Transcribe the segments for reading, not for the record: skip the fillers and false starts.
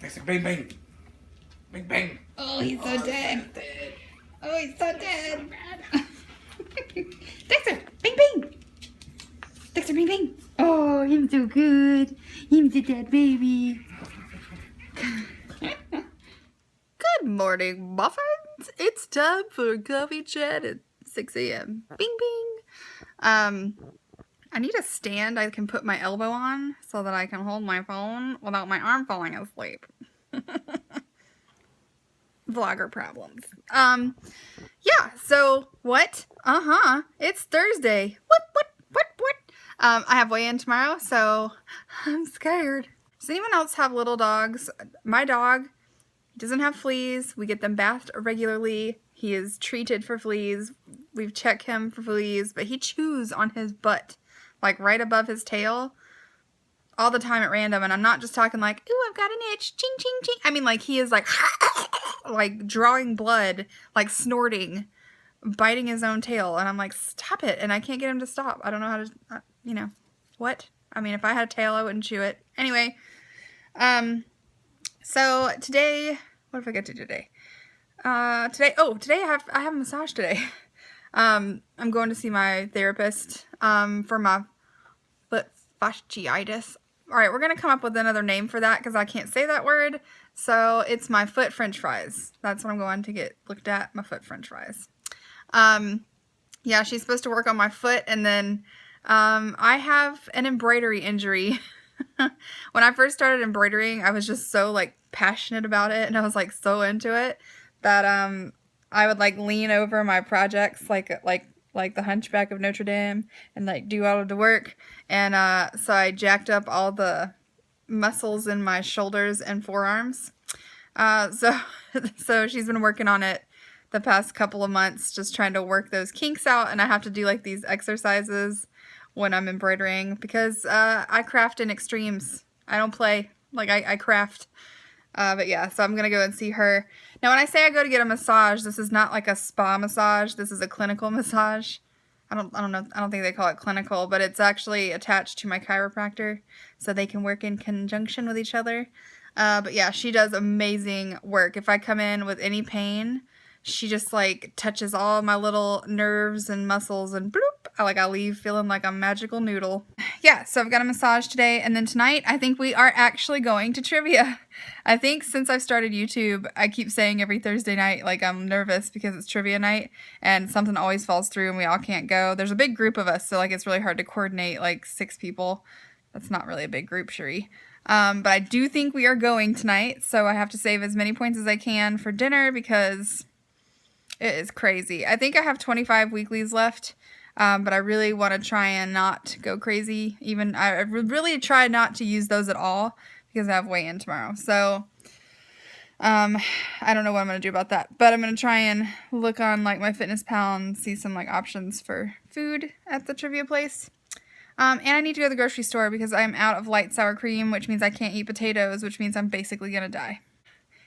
Dexter, bang, bang. Bang, bang. Oh, he's so dead. Oh, he's so dead. Dexter, bing, bing. Dexter, bing, bing. Oh, he's so good. He's a dead baby. Good morning, muffins. It's time for a coffee chat at 6 a.m. Bing, bing. I need a stand I can put my elbow on so that I can hold my phone without my arm falling asleep. Vlogger problems. Yeah, so what? It's Thursday. What? I have weigh-in tomorrow, so I'm scared. Does anyone else have little dogs? My dog doesn't have fleas. We get them bathed regularly. He is treated for fleas. We've checked him for fleas, but he chews on his butt, like right above his tail, all the time at random. And I'm not just talking like, ooh, I've got an itch, ching, ching, ching. I mean, like, he is like, like drawing blood, like snorting, biting his own tail. And I'm like, stop it. And I can't get him to stop. I don't know how to, what? I mean, if I had a tail, I wouldn't chew it. Anyway, so today, what if I get to today? Today I have a massage today. I'm going to see my therapist, for my foot fasciitis. All right, we're going to come up with another name for that because I can't say that word. So it's my foot french fries. That's what I'm going to get looked at, my foot french fries. Yeah, she's supposed to work on my foot, and then, I have an embroidery injury. When I first started embroidering, I was just so, like, passionate about it, and I was, like, so into it that, I would, like, lean over my projects, like the Hunchback of Notre Dame, and, like, do all of the work, and, so I jacked up all the muscles in my shoulders and forearms, so she's been working on it the past couple of months, just trying to work those kinks out, and I have to do, like, these exercises when I'm embroidering, because, I craft in extremes. I don't play. Like, I craft. But yeah, so I'm gonna go and see her. Now, when I say I go to get a massage, this is not like a spa massage. This is a clinical massage. I don't know. I don't think they call it clinical, but it's actually attached to my chiropractor, so they can work in conjunction with each other. But yeah, she does amazing work. If I come in with any pain, she just, like, touches all my little nerves and muscles, and bloop, I leave feeling like a magical noodle. Yeah, so I've got a massage today, and then tonight, I think we are actually going to trivia. I think since I've started YouTube, I keep saying every Thursday night, like, I'm nervous because it's trivia night, and something always falls through, and we all can't go. There's a big group of us, so, like, it's really hard to coordinate, like, 6 people. That's not really a big group, Cherie. But I do think we are going tonight, so I have to save as many points as I can for dinner, because it is crazy. I think I have 25 weeklies left, but I really want to try and not go crazy. Even I really try not to use those at all because I have weigh-in tomorrow. So I don't know what I'm going to do about that, but I'm going to try and look on, like, MyFitnessPal and see some, like, options for food at the trivia place. And I need to go to the grocery store because I'm out of light sour cream, which means I can't eat potatoes, which means I'm basically going to die.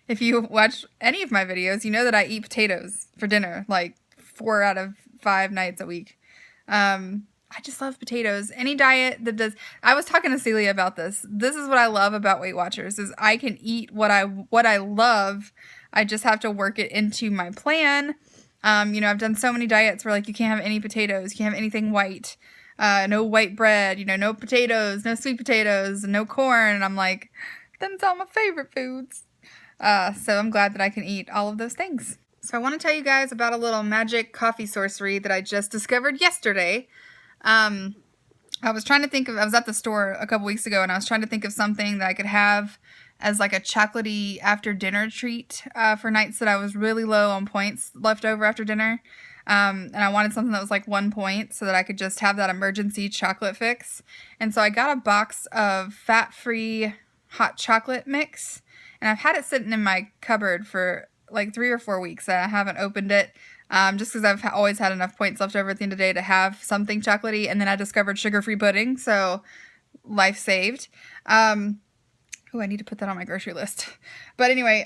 If you watch any of my videos, you know that I eat potatoes for dinner, like 4 out of 5 nights a week. I just love potatoes. Any diet that does... I was talking to Celia about this. This is what I love about Weight Watchers, is I can eat what I love. I just have to work it into my plan. I've done so many diets where, like, you can't have any potatoes, you can't have anything white, no white bread, no potatoes, no sweet potatoes, no corn. And I'm like, them's all my favorite foods. So I'm glad that I can eat all of those things. So I want to tell you guys about a little magic coffee sorcery that I just discovered yesterday. I was at the store a couple weeks ago, and I was trying to think of something that I could have as, like, a chocolatey after dinner treat, for nights that I was really low on points left over after dinner. And I wanted something that was like 1 point so that I could just have that emergency chocolate fix. And so I got a box of fat-free hot chocolate mix. And I've had it sitting in my cupboard for like 3 or 4 weeks, and I haven't opened it, just because I've always had enough points left over at the end of the day to have something chocolatey. And then I discovered sugar-free pudding, so life saved. I need to put that on my grocery list. But anyway,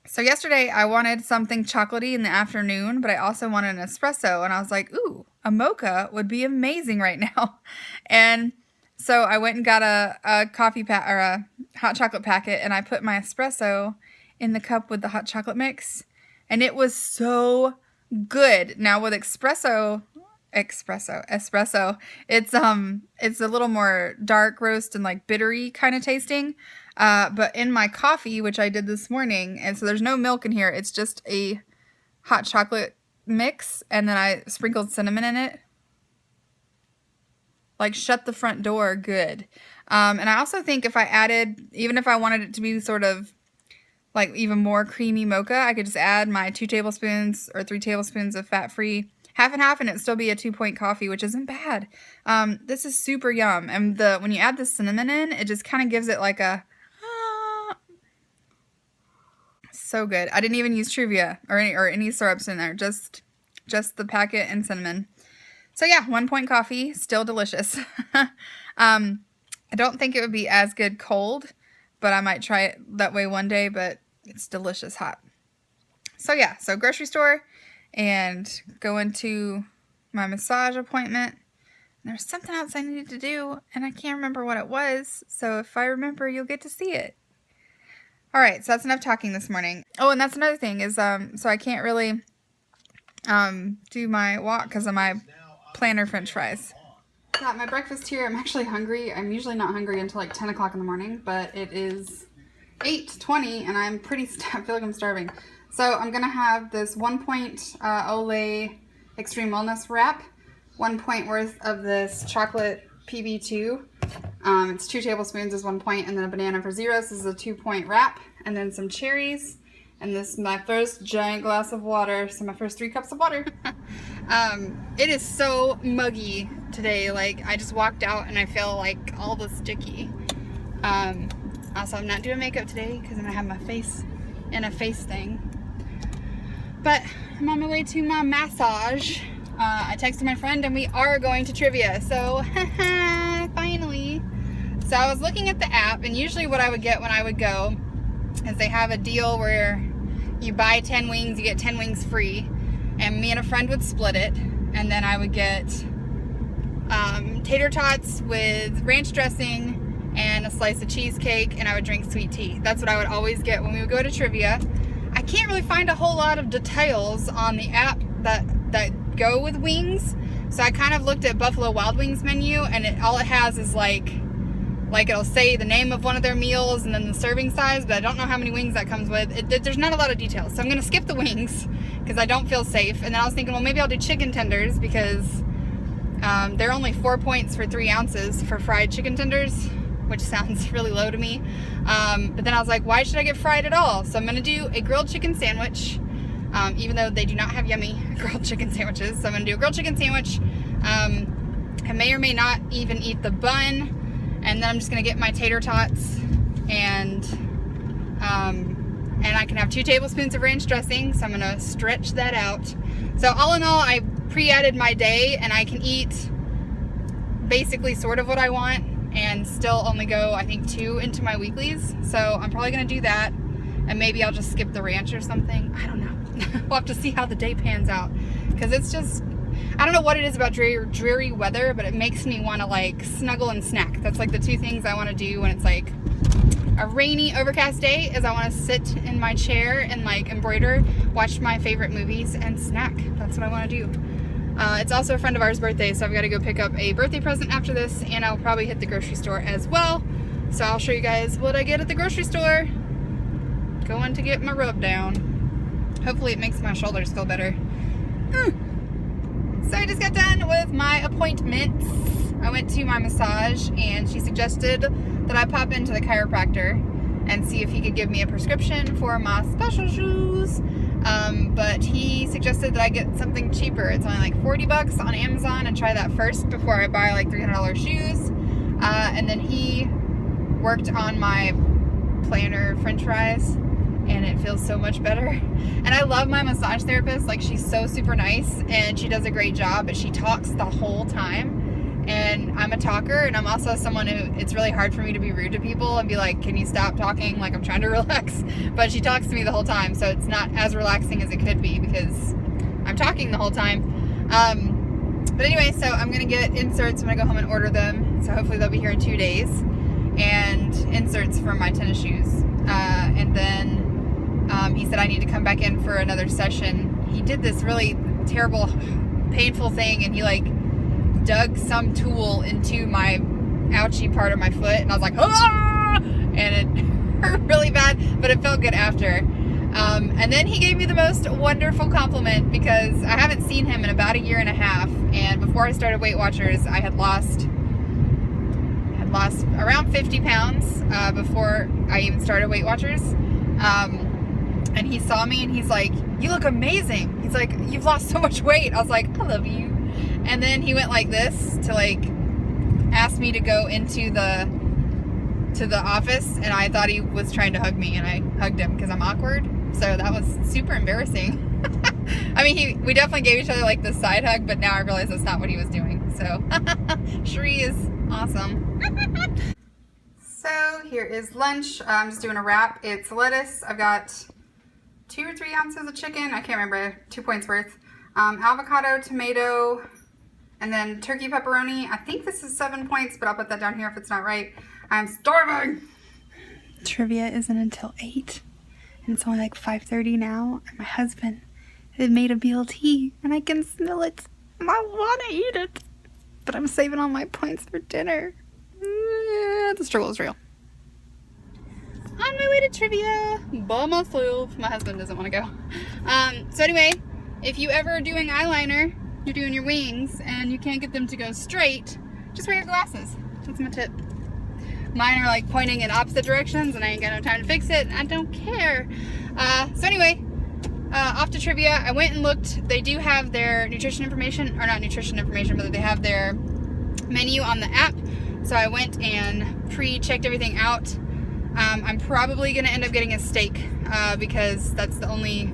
so yesterday I wanted something chocolatey in the afternoon, but I also wanted an espresso, and I was like, ooh, a mocha would be amazing right now. And So I went and got a coffee pack or a hot chocolate packet, and I put my espresso in the cup with the hot chocolate mix, and it was so good. Now with espresso, it's a little more dark roast and like bittery kind of tasting. But in my coffee, which I did this morning, and so there's no milk in here, it's just a hot chocolate mix, and then I sprinkled cinnamon in it. Like, shut the front door good. And I also think if I added, even if I wanted it to be sort of like even more creamy mocha, I could just add my 2 tablespoons or 3 tablespoons of fat-free, half and half, and it'd still be a 2-point coffee, which isn't bad. This is super yum. And when you add the cinnamon in, it just kind of gives it like a, so good. I didn't even use Truvia or any syrups in there, just the packet and cinnamon. So yeah, 1-point coffee, still delicious. I don't think it would be as good cold, but I might try it that way one day, but it's delicious hot. So yeah, so grocery store and going to my massage appointment. There's something else I needed to do, and I can't remember what it was. So if I remember, you'll get to see it. All right, so that's enough talking this morning. Oh, and that's another thing is, so I can't really do my walk because of my planner french fries. Got my breakfast here. I'm actually hungry. I'm usually not hungry until like 10 o'clock in the morning, but it is 8:20 and I feel like I'm starving. So I'm gonna have this 1-point Olay Extreme Wellness wrap, 1 point worth of this chocolate PB2. It's 2 tablespoons is 1 point, and then a banana for 0. This is a 2-point wrap, and then some cherries. And this is my first giant glass of water, so my first 3 cups of water. It is so muggy today. Like, I just walked out and I feel like all the sticky. Also, I'm not doing makeup today because I'm going to have my face in a face thing. But I'm on my way to my massage. I texted my friend and we are going to trivia. So, finally. So I was looking at the app, and usually what I would get when I would go is they have a deal where you buy 10 wings, you get 10 wings free, and me and a friend would split it, and then I would get tater tots with ranch dressing and a slice of cheesecake, and I would drink sweet tea. That's what I would always get when we would go to trivia. I can't really find a whole lot of details on the app that go with wings, so I kind of looked at Buffalo Wild Wings menu, and all it has is like it'll say the name of one of their meals and then the serving size, but I don't know how many wings that comes with. There's not a lot of details, so I'm going to skip the wings because I don't feel safe. And then I was thinking, well, maybe I'll do chicken tenders because they're only 4 points for 3 ounces for fried chicken tenders, which sounds really low to me. But then I was like, why should I get fried at all? So I'm going to do a grilled chicken sandwich, even though they do not have yummy grilled chicken sandwiches. So I'm going to do a grilled chicken sandwich. I may or may not even eat the bun. And then I'm just going to get my tater tots, and I can have 2 tablespoons of ranch dressing, so I'm going to stretch that out. So all in all, I pre-added my day, and I can eat basically sort of what I want and still only go, I think, 2 into my weeklies. So I'm probably going to do that, and maybe I'll just skip the ranch or something. I don't know. We'll have to see how the day pans out, because it's just, I don't know what it is about dreary weather, but it makes me want to like snuggle and snack. That's like the 2 things I want to do when it's like a rainy, overcast day, is I want to sit in my chair and like embroider, watch my favorite movies, and snack. That's what I want to do. It's also a friend of ours' birthday, so I've got to go pick up a birthday present after this, and I'll probably hit the grocery store as well. So I'll show you guys what I get at the grocery store. Going to get my rub down. Hopefully it makes my shoulders feel better. So I just got done with my appointments. I went to my massage, and she suggested that I pop into the chiropractor and see if he could give me a prescription for my special shoes. But he suggested that I get something cheaper. It's only like $40 on Amazon, and try that first before I buy like $300 shoes. And then he worked on my planner french fries, and it feels so much better. And I love my massage therapist. Like, she's so super nice, and she does a great job, but she talks the whole time. And I'm a talker, and I'm also someone who, it's really hard for me to be rude to people and be like, can you stop talking? Like, I'm trying to relax. But she talks to me the whole time, so it's not as relaxing as it could be because I'm talking the whole time. But anyway, so I'm gonna get inserts when I go home and order them. So hopefully they'll be here in 2 days. And inserts for my tennis shoes. And then he said I need to come back in for another session. He did this really terrible, painful thing, and he like dug some tool into my ouchy part of my foot, and I was like, ah! And it hurt really bad, but it felt good after. And then he gave me the most wonderful compliment, because I haven't seen him in about 1.5 years, and before I started Weight Watchers, I had lost around 50 pounds before I even started Weight Watchers. And he saw me and he's like, "You look amazing." He's like, "You've lost so much weight." I was like, "I love you." And then he went like this to like ask me to go into the office, and I thought he was trying to hug me, and I hugged him because I'm awkward. So that was super embarrassing. I mean, we definitely gave each other like the side hug, but now I realize that's not what he was doing. So Shree is awesome. So here is lunch. I'm just doing a wrap. It's lettuce. I've got 2 or 3 ounces of chicken. I can't remember. 2 points worth. Avocado, tomato, and then turkey pepperoni. I think this is 7 points, but I'll put that down here if it's not right. I'm starving. Trivia isn't until 8, and it's only like 5:30 now. And my husband had made a BLT, and I can smell it, and I want to eat it, but I'm saving all my points for dinner. The struggle is real. On my way to trivia by myself. My husband doesn't want to go. So anyway, if you ever are doing eyeliner, you're doing your wings, and you can't get them to go straight, just wear your glasses. That's my tip. Mine are like pointing in opposite directions, and I ain't got no time to fix it. I don't care. So anyway, off to trivia. I went and looked. They do have their nutrition information, or not nutrition information, but they have their menu on the app. So I went and pre-checked everything out. I'm probably going to end up getting a steak because that's the only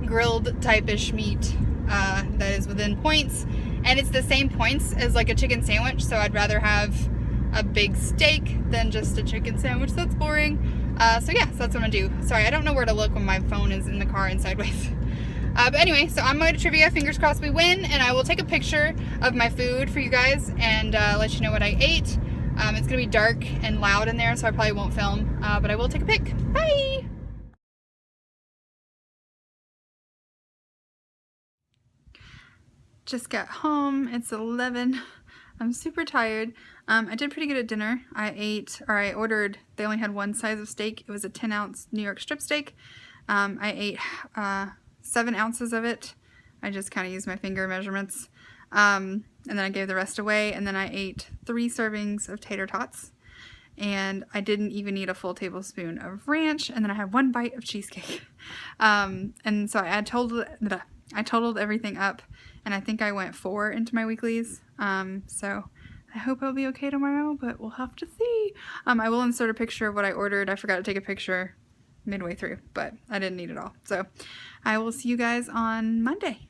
grilled type-ish meat that is within points. And it's the same points as like a chicken sandwich, so I'd rather have a big steak than just a chicken sandwich. That's boring. So yeah, so that's what I'm going to do. Sorry, I don't know where to look when my phone is in the car and sideways. But anyway, so I'm going to trivia. Fingers crossed we win, and I will take a picture of my food for you guys and let you know what I ate. It's going to be dark and loud in there, so I probably won't film, but I will take a pic. Bye! Just got home. It's 11. I'm super tired. I did pretty good at dinner. I ordered, they only had one size of steak. It was a 10-ounce New York strip steak. I ate 7 ounces of it. I just kind of used my finger measurements. And then I gave the rest away, and then I ate 3 servings of tater tots, and I didn't even eat a full tablespoon of ranch, and then I had 1 bite of cheesecake. And so I totaled everything up, and I think I went 4 into my weeklies. So I hope I'll be okay tomorrow, but we'll have to see. I will insert a picture of what I ordered. I forgot to take a picture midway through, but I didn't eat it all. So I will see you guys on Monday.